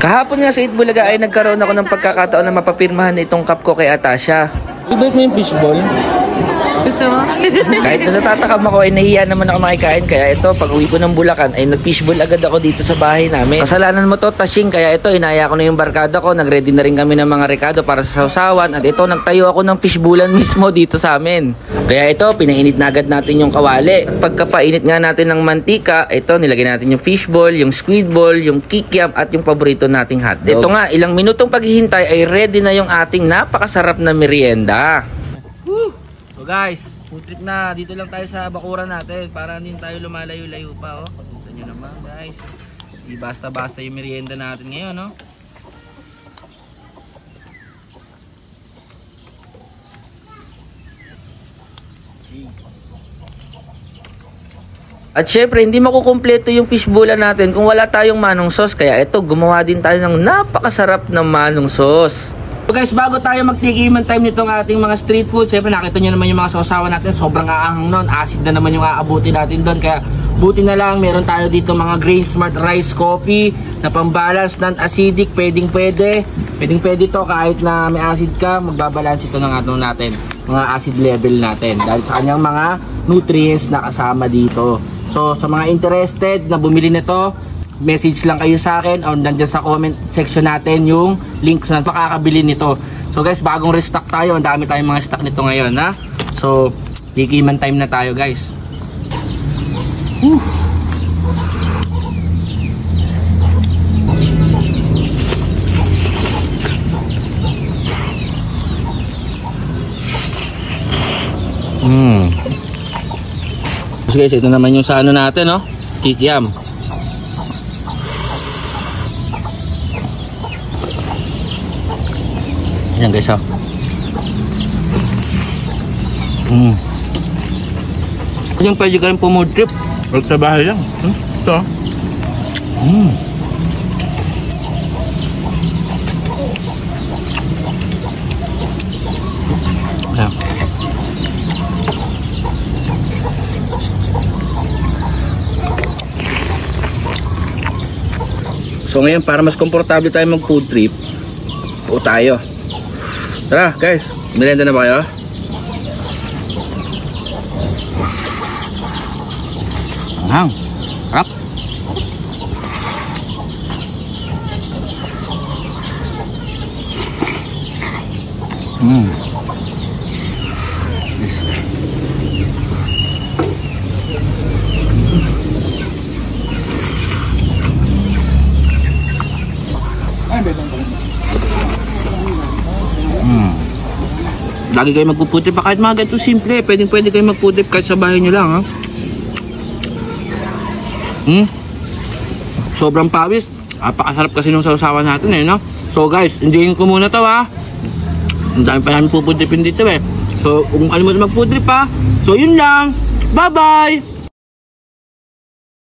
Kahapon nga sa Itbulaga ay nagkaroon ako ng pagkakataon na mapapirmahan itong cup ko kay Atasha. Ibait mo yung fishball? Gusto mo? Kahit na natatakam ako ay nahiya naman ako makikain. Kaya ito, pag uwi ko ng Bulacan ay nag-fishball agad ako dito sa bahay namin. Kasalanan mo to, Tashing. Kaya ito, inaya ko na yung barkada ko. Nag-ready na rin kami ng mga rekado para sa sausawan. At ito, nagtayo ako ng fishbullan mismo dito sa amin. Kaya ito, pinainit na agad natin yung kawali. At pagkapainit nga natin ng mantika, ito, nilagay natin yung fishball, yung squid ball, yung kikiam at yung paborito nating hotdog. Ito nga, ilang minutong paghihintay ay ready na yung ating napakasarap na merienda. So guys, food trip na. Dito lang tayo sa bakuran natin para hindi tayo lumalayo-layo pa. Oh. Pagpunta nyo naman guys. Hindi basta-basta yung merienda natin ngayon. Oh. At syempre, hindi makukumpleto yung fishbullan natin kung wala tayong manong sauce. Kaya ito, gumawa din tayo ng napakasarap na manong sauce. So guys, bago tayo magtikiman time nitong ating mga street food, syempre nakita nyo naman yung mga sausawan natin, sobrang aahang nun, acid na naman yung aabuti natin doon. Kaya buti na lang, meron tayo dito mga Grain Smart Rice Coffee na pambalance, non-acidic, pwedeng pwede to kahit na may acid ka, magbabalance ito ng ating natin, mga acid level natin dahil sa kanyang mga nutrients na kasama dito. So sa mga interested na bumili nito, message lang kayo sa akin o nandyan sa comment section natin yung link sa makakabili nito. So guys, bagong restock tayo. Ang dami tayong mga stock nito ngayon, ha? So, tikiman time na tayo, guys. So guys, ito naman yung sa ano natin, no? Kikiam. Ayan guys, oh. Yung pwede ka rin po-mood trip o sa bahay lang. Ito. Ayan. So ngayon, para mas komportable tayo mag-food trip, o tayo. Tara guys, merienda na ba kayo? Anghang, harap. Yes. Lagi kayo magpuputrip pa kahit mga ganito simple. Pwede kayo magputrip kahit sa bahay nyo lang, ha? Sobrang pawis. Napakasarap kasi nung sausawan natin, eh, no? So guys, enjoyin ko muna to, ha? Ang dami pa namin puputripin dito, eh. So kung alam mo magputrip, ha? So yun lang. Bye bye.